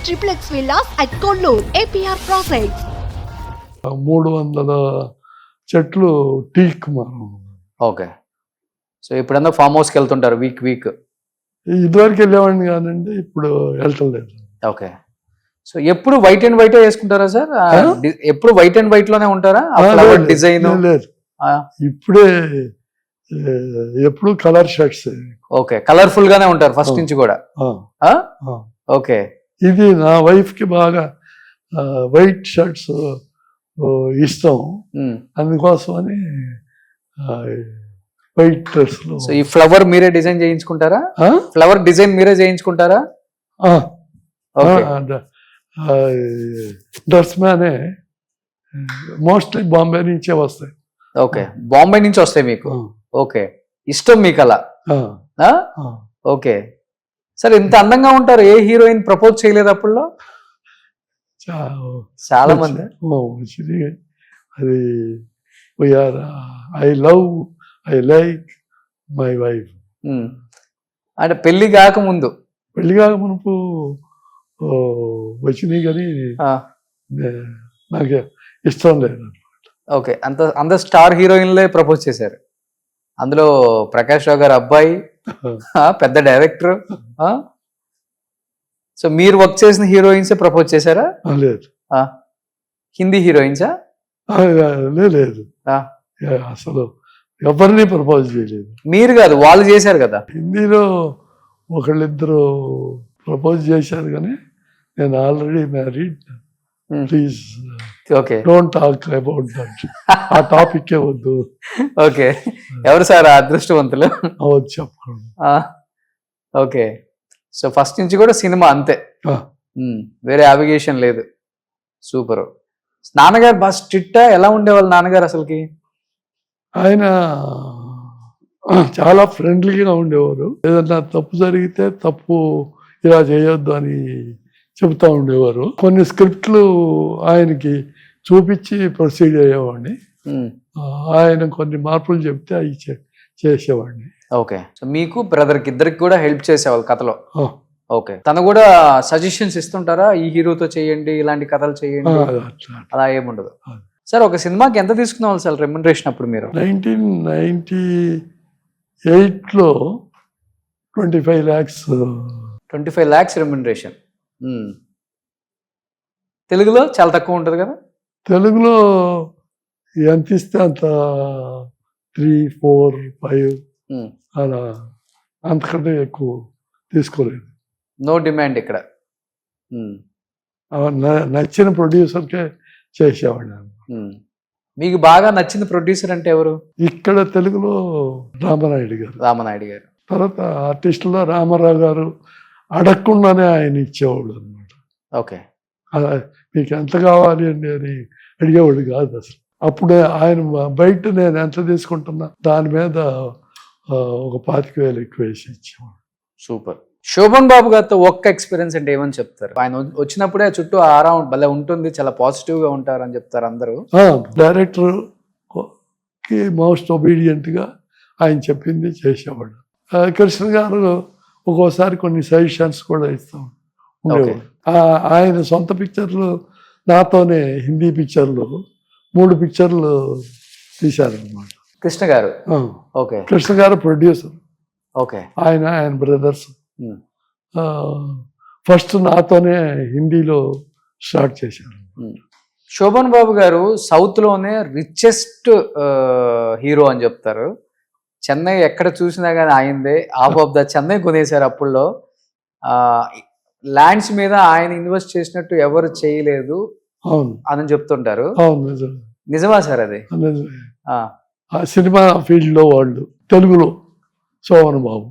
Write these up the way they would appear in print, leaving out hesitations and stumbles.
triplex villas at Kollur, APR Projects. 300 చెట్లు teak మనం. Okay. So ఎప్పుడన్నా ఫామ్ హౌస్కి వెళ్తుంటారు వీక్ ఇదివరకు వెళ్ళేవాడిని కాదండి, ఇప్పుడు వెళ్ళటం లేదు. ఓకే. సో ఎప్పుడు వైట్ అండ్ వైట్ వేసుకుంటారా సార్? ఎప్పుడు వైట్ అండ్ వైట్ లోనే ఉంటారా? ఫ్లవర్ డిజైన్ లేదు, ఇప్పుడే ఎప్పుడు కలర్ షర్ట్స్. ఓకే, కలర్ఫుల్ గానే ఉంటారు ఫస్ట్ నుంచి కూడా. ఓకే. ఇది నా వైఫ్ కి బాగా వైట్ షర్ట్స్ ఇష్టం, అందుకోసమని వైట్ డ్రెస్. సో ఈ ఫ్లవర్ మీరే డిజైన్ చేయించుకుంటారా? ఫ్లవర్ డిజైన్ మీరే చేయించుకుంటారా? డ్రెస్ మ్యానే మోస్ట్లీ బాంబే నుంచే వస్తాయి. ఓకే, బాంబే నుంచి వస్తాయి మీకు. ఓకే, ఇష్టం మీకు అలా. ఓకే. సరే, ఇంత అందంగా ఉంటారు, ఏ హీరోయిన్ ప్రపోజ్ చేయలేదు అప్పుడులో? చాలా మంది. అది ఐ లైక్ మై వైఫ్. అంటే పెళ్లి కాకముందు వచ్చినాయి కానీ నాకు ఇష్టం లేదు. ఓకే, అంత స్టార్ హీరోయిన్లే ప్రపోజ్ చేశారు. అందులో ప్రకాష్ రావు గారు అబ్బాయి, పెద్ద డైరెక్టర్. సో మీరు వర్క్ చేసిన హీరోయిన్సే ప్రపోజ్ చేశారా? లేదు. హిందీ హీరోయిన్సా? లేదు, అసలు ఎవరిని ప్రపోజ్ చేయలేదు. మీరు కాదు, వాళ్ళు చేశారు కదా. హిందీలో ఒకళ్ళిద్దరు ప్రపోజ్ చేశారు కానీ నేను already married, please don't talk about that. ఆ టాపిక్ వద్దు. ఓకే, ఎవరు సార్ ఆ అదృష్టవంతులు? చెప్పండి. ఓకే. సో ఫస్ట్ నుంచి కూడా సినిమా అంతే, వేరే అవిగేషన్ లేదు. సూపర్. నాన్నగారు బాగా స్ట్రిక్టా? ఎలా ఉండేవాళ్ళు నాన్నగారు అసలుకి? ఆయన చాలా ఫ్రెండ్లీగా ఉండేవారు. ఏదన్నా తప్పు జరిగితే తప్పు ఇలా చేయొద్దు అని చెబుతూ ఉండేవారు. కొన్ని స్క్రిప్ట్లు ఆయనకి చూపించి ప్రొసీడ్ అయ్యేవాడిని. ఆయన కొన్ని మార్పులు చెప్తే అవి చేసేవాడిని. ఓకే. సో మీకు బ్రదర్కి ఇద్దరికి కూడా హెల్ప్ చేసేవాళ్ళు కథలో? ఓకే. తను కూడా సజెషన్స్ ఇస్తుంటారా? ఈ హీరోతో చేయండి, ఇలాంటి కథలు చేయండి, అలా ఏముండదు? సార్, ఒక సినిమాకి ఎంత తీసుకునేవాళ్ళు సార్ రెమ్యునరేషన్ అప్పుడు మీరు? 1998లో 25 lakhs. 25 lakhs remuneration. తెలుగులో చాలా తక్కువ ఉంటుంది కదా? తెలుగులో ఎంత ఇస్తే అంత 3, 4, 5 అలా, అంతకంటే ఎక్కువ తీసుకోలేదు. నో డిమాండ్ ఇక్కడ. నచ్చిన ప్రొడ్యూసర్కే చేసేవాడు. మీకు బాగా నచ్చిన ప్రొడ్యూసర్ అంటే ఎవరు? ఇక్కడ తెలుగులో రామనాయుడు గారు. తర్వాత ఆర్టిస్టులో రామారావు గారు అడగకుండానే ఆయన ఇచ్చేవాడు అనమాట. ఓకే. మీకు ఎంత కావాలి అండి అని అడిగేవాడు కాదు అసలు. అప్పుడే ఆయన బయట నేను ఎంత తీసుకుంటున్నా దాని మీద ఒక 25,000 ఎక్కువ వేసి ఇచ్చేవాడు. సూపర్. శోభన్ బాబు గారితో ఒక్క ఎక్స్పీరియన్స్ అంటే ఏమని చెప్తారు? ఆయన వచ్చినప్పుడే చుట్టూ అరౌండ్ భలే ఉంటుంది, చాలా పాజిటివ్ గా ఉంటారు అని చెప్తారు అందరూ. డైరెక్టర్ కి మోస్ట్ ఒబీడియంట్ గా ఆయన చెప్పింది చేసేవాడు. కృష్ణ గారు ఒక్కోసారి కొన్ని సజెషన్స్ కూడా ఇస్తాం ఉండేవాడు. ఆయన సొంత పిక్చర్లు నాతోనే హిందీ పిక్చర్లు 3 పిక్చర్లు తీశారనమాట. కృష్ణ గారు. ఓకే. కృష్ణ గారు ప్రొడ్యూసర్. ఓకే. ఆయన బ్రదర్స్ ఫస్ట్ నాతోనే హిందీలో స్టార్ట్ చేశారు. శోభన్ బాబు గారు సౌత్ లోనే రిచెస్ట్ హీరో అని చెప్తారు. చెన్నై ఎక్కడ చూసినా కానీ ఆయనదే. ఆఫ్ ద చెన్నై కొనేశారు అప్పుల్లో. ల్యాండ్స్ మీద ఆయన ఇన్వెస్ట్ చేసినట్టు ఎవరు చేయలేదు అని చెప్తుంటారు. నిజమా సార్ అది? సినిమా ఫీల్డ్ లో వాళ్ళు తెలుగులో శోభన్ బాబు,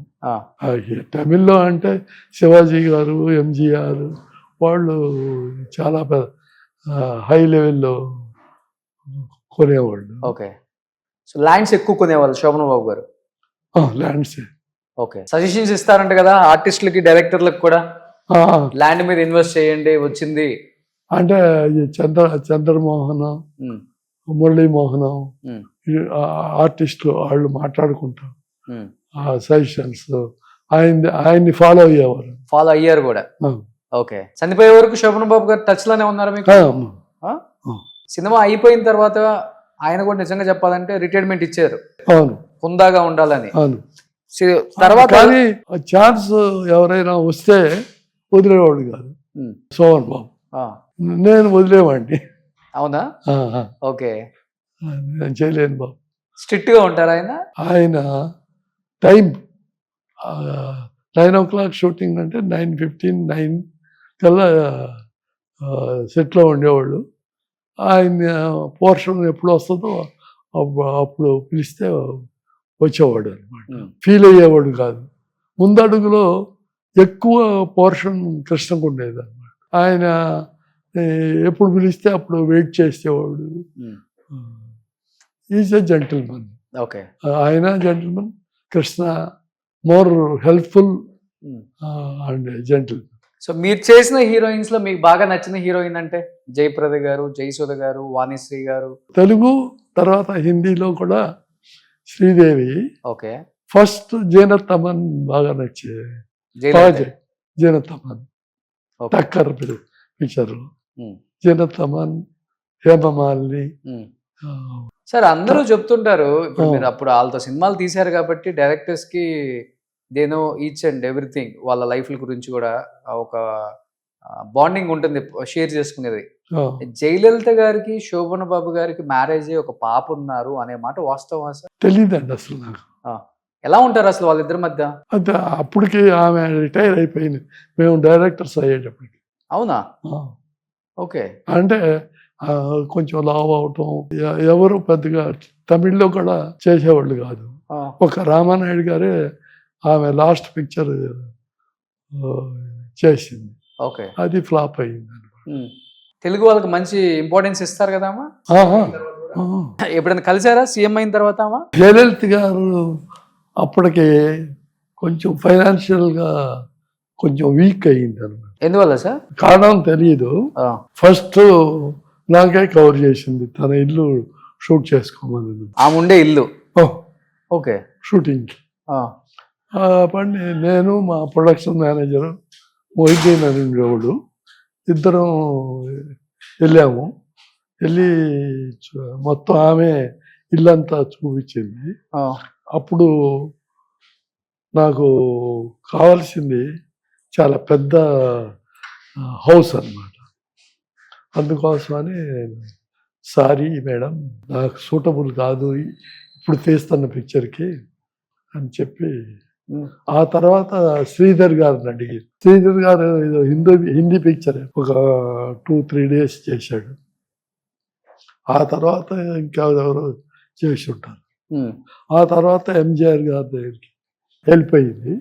తమిళ్లో అంటే శివాజీ గారు, ఎంజీఆర్ వాళ్ళు చాలా పెద్ద హై లెవెల్లో కొనేవాళ్ళు. ఓకే. సో ల్యాండ్స్ ఎక్కువ కొనేవాళ్ళు శోభన్ బాబు గారు? ల్యాండ్స్. ఓకే. సజెషన్స్ ఇస్తారంట కదా ఆర్టిస్టులకి, డైరెక్టర్లకు కూడా, ల్యాండ్ మీద ఇన్వెస్ట్ చేయండి వచ్చింది అంటే. చంద్రమోహన్, మురళీమోహన్ ఆర్టిస్టులు వాళ్ళు మాట్లాడుకుంటారు సజెషన్స్. ఆయన్ని ఫాలో అయ్యారు కూడా. ఓకే, చనిపోయే వరకు శోభన్ బాబు గారు టచ్ లోనే ఉన్నారా మీకు? ఆ? సినిమా అయిపోయిన తర్వాత ఆయన కూడా నిజంగా చెప్పాలంటే రిటైర్మెంట్ ఇచ్చారు, అవును హుందాగా ఉండాలని. అవును. తర్వాత కానీ ఛాన్స్ ఎవరైనా వస్తే వదిలేవాడు కాదు ఉమ్, శోభన్ బాబు. ఆ, నేను వదిలేవాడిని. అవునా? ఆ, ఆ. ఓకే, నేను చేయలేను బాబు. స్ట్రిక్ట్ గా ఉంటారా ఆయన? ఆయన టైం 9 o'clock షూటింగ్ అంటే 9:15, 9 కల్లా సెట్లో ఉండేవాళ్ళు. ఆయన పోర్షన్ ఎప్పుడు వస్తుందో అప్పుడు పిలిస్తే వచ్చేవాడు అనమాట. ఫీల్ అయ్యేవాడు కాదు. ముందడుగులో ఎక్కువ పోర్షన్ కృష్ణకు ఉండేది అనమాట. ఆయన ఎప్పుడు పిలిస్తే అప్పుడు వెయిట్ చేసేవాడు. Is a gentleman. ఓకే, ఆయన gentleman, Krishna more helpful and gentle. So మీరు చేసిన హీరోయిన్స్ లో మీకు బాగా నచ్చిన హీరోయిన్ అంటే? జయప్రద గారు, జయసుధ గారు, వాణిశ్రీ గారు. తెలుగు తర్వాత హిందీలో కూడా శ్రీదేవి. ఓకే, ఫస్ట్ జీనత్ అమన్ బాగా నచ్చేది. జీనత్ అమన్ టక్కర్ పిక్చర్, జీనత్ అమన్, హేమమాలిని. సార్ అందరూ చెప్తుంటారు, ఇప్పుడు మీరు అప్పుడు వాళ్ళతో సినిమాలు తీశారు కాబట్టి డైరెక్టర్స్ కి they know each and everything, వాళ్ళ లైఫ్ గురించి కూడా ఒక బాండింగ్ ఉంటుంది షేర్ చేసుకునేది. జయలలిత గారికి శోభన్ బాబు గారికి మ్యారేజ్ ఒక పాప ఉన్నారు అనే మాట వాస్తవం సార్? తెలియదండి అసలు నాకు. ఎలా ఉంటారు అసలు వాళ్ళిద్దరి మధ్య? అంటే అప్పటికి ఆమె రిటైర్ అయిపోయింది మేము డైరెక్టర్స్ అయ్యేటప్పటికి. అవునా? ఓకే. అంటే కొంచెం లావ్ అవటం, ఎవరు పెద్దగా తమిళ్లో కూడా చేసేవాళ్ళు కాదు. ఒక రామానాయుడు గారే ఆమె లాస్ట్ పిక్చర్ చేసింది. ఓకే, అది ఫ్లాప్ అయింది. తెలుగు వాళ్ళకి మంచి ఇంపార్టెన్స్ ఇస్తారు కదా అమ్మా. ఎప్పుడైనా కలిసారా సీఎం అయిన తర్వాత? జయలలిత గారు అప్పటికి కొంచెం ఫైనాన్షియల్ గా కొంచెం వీక్ అయ్యింది అనమాట. ఎందువల్ల సార్? కారణం తెలియదు. ఫస్ట్ నాకే కవర్ చేసింది, తన ఇల్లు షూట్ చేసుకోమని. ఆమె ఉండే ఇల్లు? ఓకే, షూటింగ్ పని నేను మా ప్రొడక్షన్ మేనేజర్ మొహిద్దీన్ అని ఉండేవాడు, ఇద్దరం వెళ్ళాము. వెళ్ళి మొత్తం ఆమె ఇల్లంతా చూపించింది. అప్పుడు నాకు కావాల్సింది చాలా పెద్ద హౌస్ అన్నమాట. అందుకోసమని సారీ మేడం, నాకు సూటబుల్ కాదు ఇప్పుడు తీస్తున్న పిక్చర్కి అని చెప్పి, ఆ తర్వాత శ్రీధర్ గారిని అడిగి, శ్రీధర్ గారు హిందీ పిక్చర్ ఒక 2-3 days చేశాడు. ఆ తర్వాత ఇంకా ఎవరు చేసి ఉంటారు. ఆ తర్వాత ఎంజిఆర్ గారి దగ్గరికి వెళ్ళిపోయింది.